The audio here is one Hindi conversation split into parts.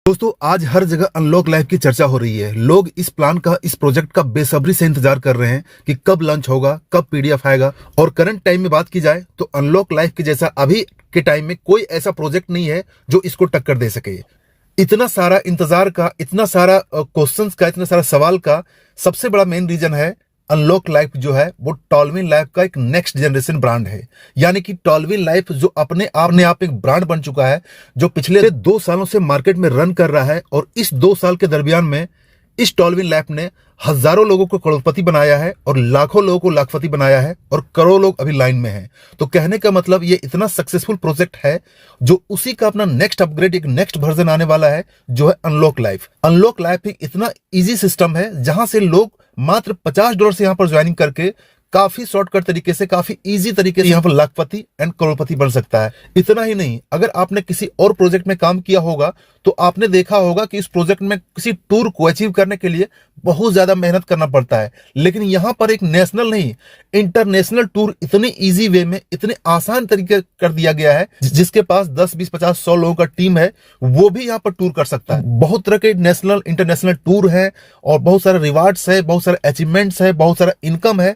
दोस्तों, आज हर जगह अनलॉक लाइफ की चर्चा हो रही है। लोग इस प्लान का, इस प्रोजेक्ट का बेसब्री से इंतजार कर रहे हैं कि कब लॉन्च होगा, कब पीडीएफ आएगा। और करंट टाइम में बात की जाए तो अनलॉक लाइफ के जैसा अभी के टाइम में कोई ऐसा प्रोजेक्ट नहीं है जो इसको टक्कर दे सके। इतना सारा इंतजार का, इतना सारा क्वेश्चंस का, इतना सारा सवाल का सबसे बड़ा मेन रीजन है अनलॉक लाइफ जो है वो टॉलविन लाइफ का एक नेक्स्ट जनरेशन ब्रांड है। यानी कि टॉलविन लाइफ जो अपने आप एक ब्रांड बन चुका है, जो पिछले 2 सालों से मार्केट में रन कर रहा है। और इस 2 साल के दरमियान में इस टॉलविन लाइफ ने हजारों लोगों को करोड़पति बनाया है और लाखों लोगों को लाखपति बनाया है और करोड़ों लोग अभी लाइन में हैं। तो कहने का मतलब ये इतना सक्सेसफुल प्रोजेक्ट है जो उसी का अपना नेक्स्ट अपग्रेड, एक नेक्स्ट वर्जन आने वाला है जो है अनलॉक लाइफ। अनलॉक लाइफ एक इतना इजी सिस्टम है जहां से लोग मात्र $50 से यहां पर ज्वाइनिंग करके काफी शॉर्टकट तरीके से, काफी इजी तरीके से यहां पर लाखपति एंड करोड़पति बन सकता है। इतना ही नहीं, अगर आपने किसी और प्रोजेक्ट में काम किया होगा तो आपने देखा होगा कि इस प्रोजेक्ट में किसी टूर को अचीव करने के लिए बहुत ज्यादा मेहनत करना पड़ता है। लेकिन यहां पर एक नेशनल नहीं, इंटरनेशनल टूर इतने इजी वे में, इतने आसान तरीके कर दिया गया है, जिसके पास 10, 20, 50, 100 लोगों का टीम है वो भी यहाँ पर टूर कर सकता है। बहुत तरह के नेशनल, इंटरनेशनल टूर है और बहुत सारे रिवार्ड्स है, बहुत सारे अचीवमेंट्स है, बहुत सारा इनकम है।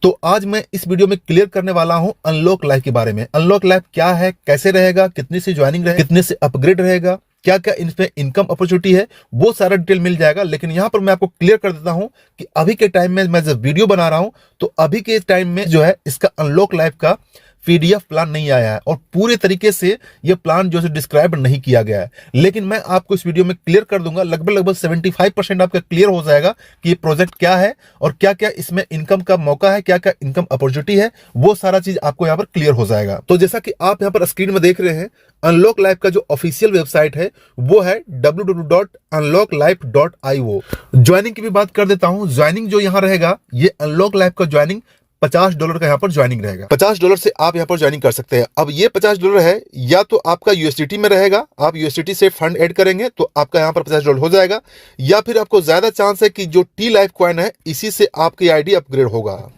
तो आज मैं इस वीडियो में क्लियर करने वाला हूं अनलॉक लाइफ के बारे में। अनलॉक लाइफ क्या है, कैसे रहेगा, कितने से ज्वाइनिंग रहेगा, कितने से अपग्रेड रहेगा, क्या क्या इसमें इनकम अपॉर्चुनिटी है, वो सारा डिटेल मिल जाएगा। लेकिन यहां पर मैं आपको क्लियर कर देता हूं कि अभी के टाइम में मैं जब वीडियो बना रहा हूं तो अभी के टाइम में जो है इसका अनलॉक लाइफ का पीडीएफ प्लान नहीं आया है और पूरे तरीके से ये प्लान जो है डिस्क्राइब नहीं किया गया है। लेकिन मैं आपको इस वीडियो में क्लियर कर दूंगा, लगभग 75% आपका क्लियर हो जाएगा कि ये प्रोजेक्ट क्या है और क्या क्या इसमें इनकम का मौका है, क्या क्या इनकम अपॉर्चुनिटी है, वो सारा चीज आपको यहाँ पर क्लियर हो जाएगा। तो जैसा कि आप यहाँ पर स्क्रीन में देख रहे हैं, अनलॉक लाइफ का जो ऑफिशियल वेबसाइट है वो है www.unlocklife.io। ज्वाइनिंग की भी बात कर देता हूं। ज्वाइनिंग जो यहाँ रहेगा, ये अनलॉक लाइफ का ज्वाइनिंग $50 का यहाँ पर ज्वाइनिंग रहेगा। $50 से आप यहाँ पर ज्वाइनिंग कर सकते हैं। अब ये $50 है, या तो आपका यूएसडीटी में रहेगा, आप यूएसडीटी से फंड ऐड करेंगे तो आपका यहाँ पर $50 हो जाएगा, या फिर आपको ज्यादा चांस है कि जो टी लाइफ कॉइन है इसी से आपकी आईडी अपग्रेड होगा।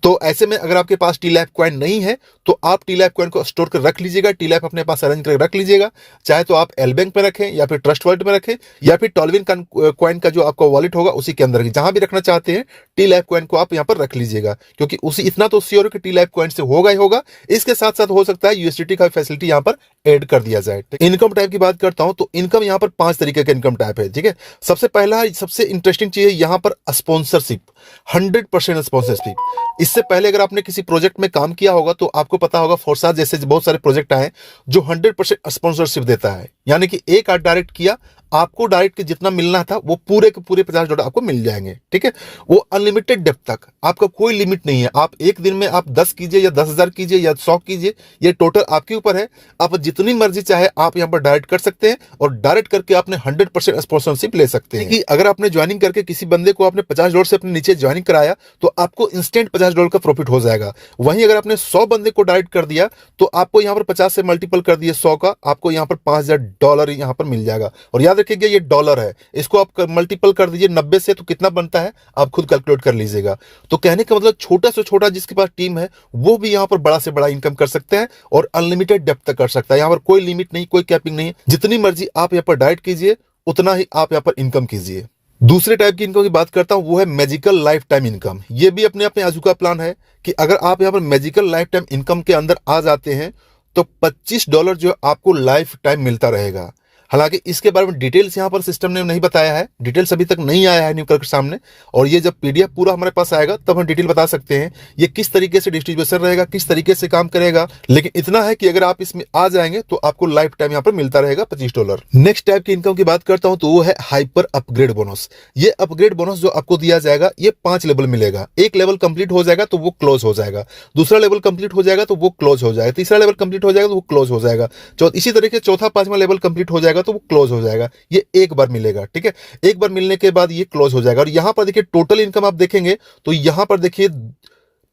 तो ऐसे में अगर आपके पास टी लाइफ कॉइन नहीं है तो आप टी लाइफ कॉइन को स्टोर कर रख लीजिएगा, टी लाइफ अपने पास अरेंज कर रख लीजिएगा। चाहे तो आप एल बैंक में रखें या फिर ट्रस्ट वॉलेट में रखें या फिर टॉलविन कॉइन का जो आपका वॉलेट होगा उसी के अंदर रखें। जहां भी रखना चाहते हैं टी लाइफ कॉइन को आप यहाँ पर रख लीजिएगा, क्योंकि उसी इतना तो श्योर है कि टी लाइफ कॉइन से होगा ही होगा। इसके साथ साथ हो सकता है यूएसडीटी का फैसिलिटी यहाँ पर ऐड कर दिया जाए। इनकम टाइप की बात करता हूं तो इनकम यहाँ पर 5 तरीके का इनकम टाइप है। ठीक है, सबसे पहला, सबसे इंटरेस्टिंग चीज है यहाँ पर स्पॉन्सरशिप, 100% स्पॉन्सरशिप। इससे पहले अगर आपने किसी प्रोजेक्ट में काम किया होगा तो आपको पता होगा फोर्साज जैसे बहुत सारे प्रोजेक्ट आए जो 100% स्पॉन्सरशिप देता है। यानी कि एक आध डायरेक्ट किया, आपको डायरेक्ट जितना मिलना था वो पूरे के पूरे $50 आपको मिल जाएंगे। ठीक है, वो अनलिमिटेड डेप्थ तक, आपका कोई लिमिट नहीं है। आप एक दिन में आप 10 कीजिए या 10,000 कीजिए या 100 कीजिए, ये टोटल आपके ऊपर है। आप जितनी मर्जी चाहे आप यहाँ पर डायरेक्ट कर सकते हैं और डायरेक्ट करके आपने 100% स्पॉन्सरशिप ले सकते हैं। कि अगर आपने ज्वाइनिंग करके किसी बंदे को आपने $50 से अपने नीचे ज्वाइनिंग कराया तो आपको इंस्टेंट $50 का प्रॉफिट हो जाएगा। वहीं अगर आपने 100 बंदे को डायरेक्ट कर दिया तो आपको यहाँ पर 50 से मल्टीपल कर दिए 100 का, आपको यहाँ पर $5,000 यहाँ पर मिल जाएगा। और याद रखिएगा ये डॉलर है, इसको आप मल्टीपल कर दीजिए 90 से तो कितना बनता है आप खुद कैलकुलेट कर लीजिएगा। तो कहने का मतलब छोटा से छोटा जिसके पास टीम है वो भी यहाँ पर बड़ा से बड़ा इनकम कर सकते हैं और अनलिमिटेड डेप्थ तक कर सकता है। यहाँ पर कोई लिमिट नहीं, कोई कैपिंग नहीं, जितनी मर्जी आप यहाँ पर डायरेक्ट कीजिए उतना ही आप यहाँ पर इनकम कीजिए। दूसरे टाइप की इनकम की बात करता हूं वो है मैजिकल लाइफ टाइम इनकम। ये भी अपने अपने आजू का प्लान है कि अगर आप यहाँ पर मैजिकल लाइफ टाइम इनकम के अंदर आ जाते हैं तो $25 जो आपको लाइफ टाइम मिलता रहेगा। हालांकि इसके बारे में डिटेल्स यहाँ पर सिस्टम ने नहीं बताया है, डिटेल्स अभी तक नहीं आया है न्यूकर के सामने, और ये जब पीडीएफ पूरा हमारे पास आएगा तब हम डिटेल बता सकते हैं ये किस तरीके से डिस्ट्रीब्यूशन रहेगा, किस तरीके से काम करेगा। लेकिन इतना है कि अगर आप इसमें आ जाएंगे तो आपको लाइफ टाइम यहाँ पर मिलता रहेगा $25। नेक्स्ट टाइप की इनकम की बात करता हूं तो वो है हाइपर अपग्रेड बोनस। ये अपग्रेड बोनस जो आपको दिया जाएगा ये 5 लेवल मिलेगा। एक लेवल कंप्लीट हो जाएगा तो वो क्लोज हो जाएगा, दूसरा लेवल कंप्लीट हो जाएगा तो वो क्लोज हो जाएगा, तीसरा लेवल कंप्लीट हो जाएगा तो वो क्लोज हो जाएगा, इसी तरीके चौथा 5वां लेवल कंप्लीट हो जाएगा जाएगा तो वो क्लोज हो जाएगा। ये एक बार मिलेगा, ठीक है। एक बार मिलने के बाद ये क्लोज हो जाएगा। और यहाँ पर देखिए टोटल इनकम आप देखेंगे तो यहाँ पर देखिए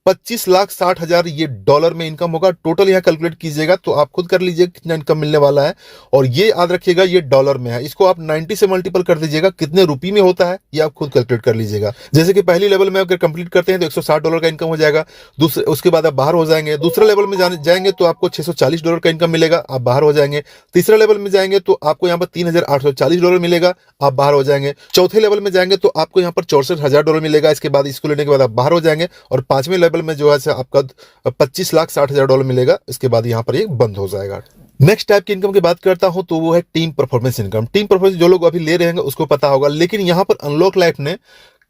25,60,000 ये डॉलर में इनकम होगा। टोटल यहाँ कैलकुलेट कीजिएगा तो आप खुद कर लीजिए कितना इनकम मिलने वाला है। और ये याद रखिएगा ये डॉलर में है, इसको आप 90 से मल्टीपल कर दीजिएगा, कितने रुपये में होता है ये आप खुद कैलकुलेट कर लीजिएगा। जैसे कि पहली लेवल में अगर कंप्लीट करते हैं तो $160 का इनकम हो जाएगा। दूसरे उसके बाद आप बाहर हो जाएंगे। दूसरे लेवल में जाएंगे तो आपको $640 का इनकम मिलेगा, आप बाहर हो जाएंगे। तीसरे लेवल में जाएंगे तो आपको यहाँ पर $3,840 मिलेगा, आप बाहर हो जाएंगे। चौथे लेवल में जाएंगे तो आपको यहाँ पर $64,000 मिलेगा। इसके बाद इसको लेने के बाद आप बाहर हो जाएंगे। और पांचवें लेवल में जो है आपका $25,60,000 मिलेगा। इसके बाद यहाँ पर ये बंद हो जाएगा। नेक्स्ट टाइप की इनकम की बात करता हूं तो वो है team performance income. Team performance जो लोग अभी ले रहे हैं उसको पता होगा, लेकिन यहाँ पर अनलॉक लाइफ ने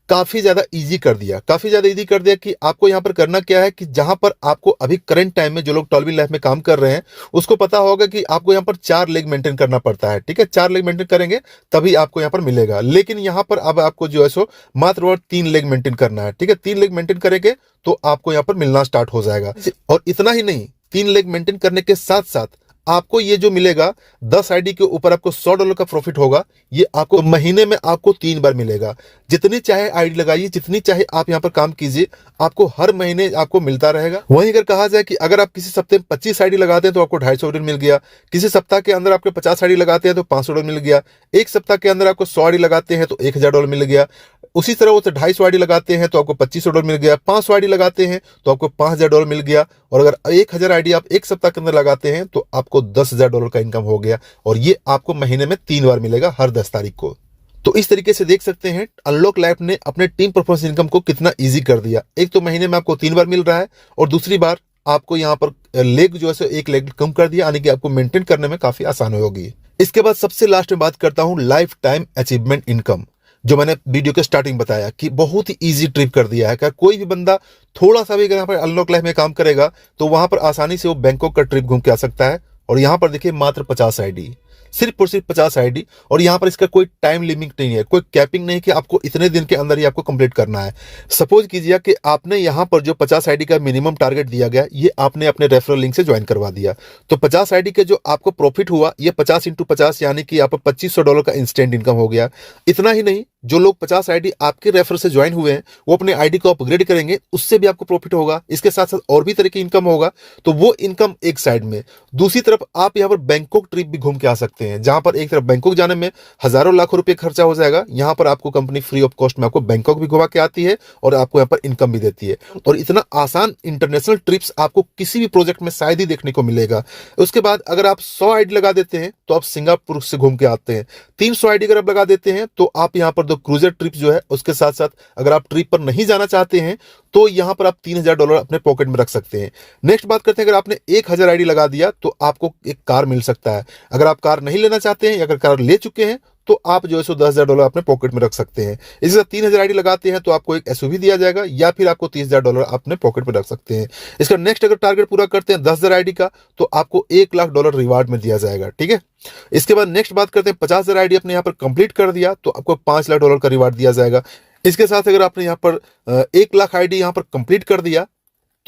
काफी ज्यादा इजी कर दिया, कि आपको यहाँ पर करना क्या है कि जहां पर आपको अभी करंट टाइम में जो लोग टॉलविन लाइफ में काम कर रहे हैं उसको पता होगा कि आपको यहाँ पर 4 लेग मेंटेन करना पड़ता है, ठीक है। 4 लेग मेंटेन करेंगे तभी आपको यहाँ पर मिलेगा, लेकिन यहाँ पर अब आपको जो है सो मात्र 3 लेग मेंटेन करना है, ठीक है। 3 लेग मेंटेन करेंगे तो आपको यहाँ पर मिलना स्टार्ट हो जाएगा। और इतना ही नहीं, 3 लेग मेंटेन करने के साथ साथ आपको ये जो मिलेगा 10 आईडी के ऊपर आपको $100 का प्रॉफिट होगा। ये आपको महीने में आपको 3 बार मिलेगा। जितनी चाहे आईडी लगाइए, जितनी चाहे आप यहाँ पर काम कीजिए, आपको हर महीने आपको मिलता रहेगा। वहीं अगर कहा जाए कि अगर आप किसी सप्ताह में 25 आईडी लगाते हैं तो आपको $250 मिल गया। किसी सप्ताह के अंदर आपके 50 आईडी लगाते हैं तो $500 मिल गया। एक सप्ताह के अंदर आपको 100 आईडी लगाते हैं तो $1,000 मिल गया। उसी तरह वो 250 आईडी लगाते हैं तो आपको $2,500 मिल गया। 500 आईडी लगाते हैं तो आपको $5,000 मिल गया। और अगर 1,000 आईडी आप एक सप्ताह के अंदर लगाते हैं तो आपको $10,000 का इनकम हो गया। और ये आपको महीने में 3 बार मिलेगा, हर 10 तारीख को। तो इस तरीके से देख सकते हैं अनलॉक लाइफ ने अपने टीम परफॉर्मेंस इनकम को कितना इजी कर दिया। एक तो महीने में आपको 3 बार मिल रहा है, और दूसरी बार आपको यहाँ पर लेग जो है एक लेग कम कर दिया, यानी कि आपको मेंटेन करने में काफी आसान होगी। इसके बाद सबसे लास्ट में बात करता हूँ लाइफ टाइम अचीवमेंट इनकम, जो मैंने वीडियो के स्टार्टिंग बताया कि बहुत ही इजी ट्रिप कर दिया है। क्या कोई भी बंदा थोड़ा सा भी अगर यहाँ पर अनलॉक लाइफ में काम करेगा तो वहां पर आसानी से वो बैंकॉक का ट्रिप घूम के आ सकता है। और यहाँ पर देखिए मात्र 50 आईडी, सिर्फ और सिर्फ 50 आईडी। और यहाँ पर इसका कोई टाइम लिमिट नहीं है, कोई कैपिंग नहीं कि आपको इतने दिन के अंदर ही आपको कंप्लीट करना है। सपोज कीजिए कि आपने यहाँ पर जो 50 आईडी का मिनिमम टारगेट दिया गया, ये आपने अपने रेफरल लिंक से ज्वाइन करवा दिया, तो 50 आईडी के जो आपको प्रॉफिट हुआ ये 50 × 50 यानी कि आप $2,500 का इंस्टेंट इनकम हो गया। इतना ही नहीं, जो लोग 50 आईडी आपके रेफर से ज्वाइन हुए हैं वो अपने आईडी को अपग्रेड करेंगे, उससे भी आपको प्रॉफिट होगा। इसके साथ साथ और भी तरह की इनकम होगा। तो वो इनकम एक साइड में। दूसरी तरफ आप यहाँ पर बैंकॉक ट्रिप भी घूम के आ सकते हैं, जहां पर एक तरफ बैंकॉक जाने में हजारों लाखों रुपए खर्चा हो जाएगा, यहाँ पर आपको कंपनी फ्री ऑफ कॉस्ट में आपको बैंकॉक भी घुमा के आती है और आपको यहाँ पर इनकम भी देती है। और इतना आसान इंटरनेशनल ट्रिप्स आपको किसी भी प्रोजेक्ट में शायद ही देखने को मिलेगा। उसके बाद अगर आप 100 आईडी लगा देते हैं तो आप सिंगापुर से घूम के आते हैं। 300 आईडी अगर आप लगा देते हैं तो आप यहाँ पर क्रूजर ट्रिप जो है उसके साथ साथ अगर आप ट्रिप पर नहीं जाना चाहते हैं तो यहां पर आप $3,000 अपने पॉकेट में रख सकते हैं। नेक्स्ट बात करते हैं, अगर आपने 1,000 आईडी लगा दिया तो आपको एक कार मिल सकता है। अगर आप कार नहीं लेना चाहते हैं या अगर कार ले चुके हैं तो आप जो है सो $10,000 अपने पॉकेट में रख सकते हैं। इसी तरह 3,000 आईडी लगाते हैं तो आपको एक एसयूवी दिया जाएगा या फिर आपको $30,000 अपने पॉकेट में रख सकते हैं। इसका नेक्स्ट अगर टारगेट पूरा करते हैं 10,000 आईडी का तो आपको $1,00,000 रिवार्ड में दिया जाएगा, ठीक है। इसके बाद नेक्स्ट बात करते हैं 50,000 आईडी अपने यहाँ पर कंप्लीट कर दिया तो आपको $5,00,000 का रिवार्ड दिया जाएगा। इसके साथ अगर आपने यहाँ पर 1,00,000 आईडी यहाँ पर कंप्लीट कर दिया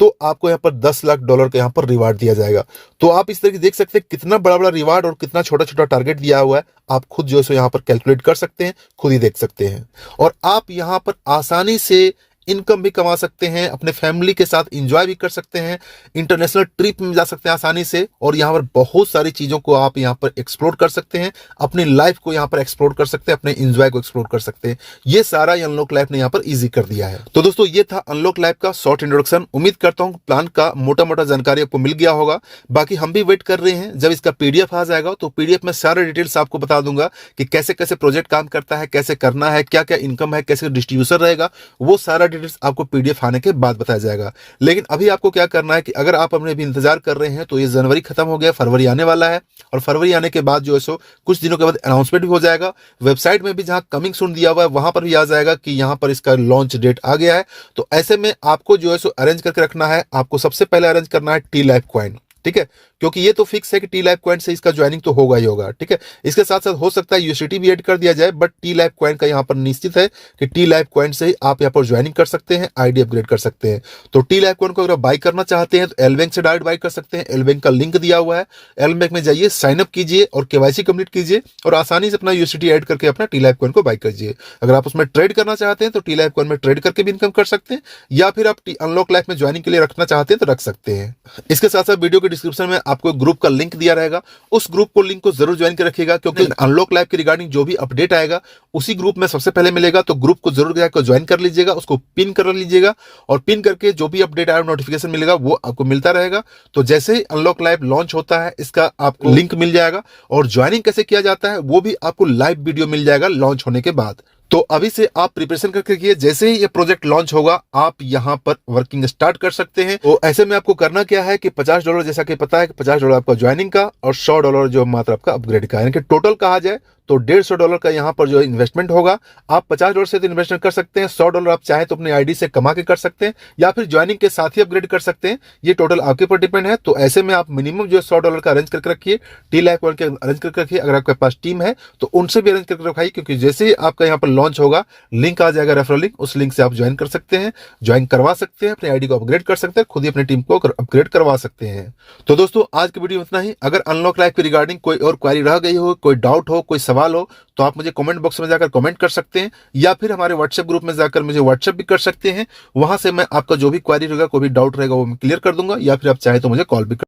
तो आपको यहाँ पर $10,00,000 का यहाँ पर रिवार्ड दिया जाएगा। तो आप इस तरीके देख सकते हैं कितना बड़ा बड़ा रिवार्ड और कितना छोटा छोटा टारगेट दिया हुआ है। आप खुद जो है यहाँ पर कैलकुलेट कर सकते हैं, खुद ही देख सकते हैं। और आप यहाँ पर आसानी से इनकम भी कमा सकते हैं, अपने फैमिली के साथ एंजॉय भी कर सकते हैं, इंटरनेशनल ट्रिप में जा सकते हैं आसानी से। और यहाँ पर बहुत सारी चीजों को आप यहाँ पर एक्सप्लोर कर सकते हैं, अपनी लाइफ को यहाँ पर एक्सप्लोर कर सकते हैं, अपने एंजॉय को एक्सप्लोर कर सकते हैं। ये सारा अनलॉक लाइफ ने यहाँ पर इजी कर दिया है। तो दोस्तों ये था अनलॉक लाइफ का शॉर्ट इंट्रोडक्शन। उम्मीद करता हूँ प्लान का मोटा मोटा जानकारी आपको मिल गया होगा। बाकी हम भी वेट कर रहे हैं जब इसका पीडीएफ आ जाएगा तो पीडीएफ में सारे डिटेल्स आपको बता दूंगा कि कैसे कैसे प्रोजेक्ट काम करता है, कैसे करना है, क्या क्या इनकम है, कैसे डिस्ट्रीब्यूशन रहेगा, वो सारा डिटेल्स आपको पीडीएफ आने के बाद बताया जाएगा। लेकिन अभी आपको क्या करना है कि अगर आप अपने भी इंतजार कर रहे हैं तो ये जनवरी खत्म हो गया, फरवरी आने वाला है। और फरवरी आने के बाद जो है सो कुछ दिनों के बाद अनाउंसमेंट भी हो जाएगा। वेबसाइट में भी जहां कमिंग सून दिया हुआ है वहां पर भी आ जाएगा कि यहां पर इसका लॉन्च डेट आ गया है। तो ऐसे में आपको जो है सो अरेंज करके रखना है। आपको सबसे पहले अरेंज करना है T-Life कॉइन, ठीक है, क्योंकि ये तो फिक्स है कि टी लाइव कॉइन से इसका ज्वाइनिंग तो होगा ही होगा। ठीक है, इसके साथ साथ हो सकता है यूएसडीटी भी ऐड कर दिया जाए, बट टी लाइव कॉइन का यहाँ पर निश्चित है कि टी लाइव कॉइन से ही आप यहाँ पर ज्वाइनिंग कर सकते हैं, आईडी अपग्रेड कर सकते हैं। तो टी लाइव कॉइन को अगर बाई करना चाहते हैं तो एल बैंक से डायरेक्ट बाई कर सकते हैं। एल बैंक का लिंक दिया हुआ है, एल बैंक में जाइए, साइन अप कीजिए और केवाईसी कंप्लीट कीजिए और आसानी से अपना यूएसडीटी ऐड करके अपना टी लाइव कॉइन को बाई कीजिए। अगर आप उसमें ट्रेड करना चाहते हैं तो टी लाइव कॉइन में ट्रेड करके भी इनकम कर सकते हैं, या फिर आप अनलॉक लाइफ में ज्वाइनिंग के लिए रखना चाहते हैं तो रख सकते हैं। इसके साथ साथ वीडियो के डिस्क्रिप्शन में आपको ग्रुप का लिंक दिया रहेगा, उस ग्रुप को लिंक को जरूर ज्वाइन कर रखिएगा, क्योंकि अनलॉक लाइफ के रिगार्डिंग जो भी अपडेट आएगा उसी ग्रुप में सबसे पहले मिलेगा। तो ग्रुप को जरूर जाकर ज्वाइन कर लीजिएगा, उसको पिन कर लीजिएगा और पिन करके जो भी अपडेट आया नोटिफिकेशन मिलेगा वो आपको मिलता रहेगा। तो जैसे ही अनलॉक लाइव लॉन्च होता है इसका आपको लिंक मिल जाएगा और ज्वाइनिंग कैसे किया जाता है वो भी आपको लाइव वीडियो मिल जाएगा लॉन्च होने के बाद। तो अभी से आप प्रिपरेशन करके रखिए, जैसे ही ये प्रोजेक्ट लॉन्च होगा आप यहां पर वर्किंग स्टार्ट कर सकते हैं। तो ऐसे में आपको करना क्या है कि $50, जैसा कि पता है कि $50 आपका ज्वाइनिंग का और $100 जो मात्र आपका अपग्रेड का, यानी कि टोटल कहा जाए तो $150 का यहाँ पर जो इन्वेस्टमेंट होगा। आप $50 से तो इन्वेस्टमेंट कर सकते हैं, $100 आप चाहे तो अपने आईडी से कमा के कर सकते हैं, या फिर ज्वाइनिंग के साथ ही अपग्रेड कर सकते हैं। ये टोटल आपके ऊपर डिपेंड है। तो ऐसे में आप मिनिमम जो $100 का अरेंज करके रखिए, टी लाइव कॉइन के अरेंज करके रखिए। अगर आपके पास टीम है तो उनसे भी अरेंज करके रखाइए, क्योंकि जैसे ही आपका यहाँ पर लॉन्च होगा लिंक आ जाएगा, रेफरल लिंक, उस लिंक से आप ज्वाइन कर सकते हैं, ज्वाइन करवा सकते हैं, अपनी आईडी को अपग्रेड कर सकते हैं, खुद ही अपनी टीम को अपग्रेड करवा सकते हैं। तो दोस्तों आज की वीडियो में इतना ही। अगर अनलॉक लाइफ के रिगार्डिंग कोई और क्वेरी रह गई हो, कोई डाउट हो, कोई सवाल हो, तो आप मुझे कमेंट बॉक्स में जाकर कमेंट कर सकते हैं, या फिर हमारे व्हाट्सएप ग्रुप में जाकर मुझे व्हाट्सएप भी कर सकते हैं। वहां से मैं आपका जो भी क्वेरी रहेगा, कोई भी डाउट रहेगा वो मैं क्लियर कर दूंगा, या फिर आप चाहे तो मुझे कॉल भी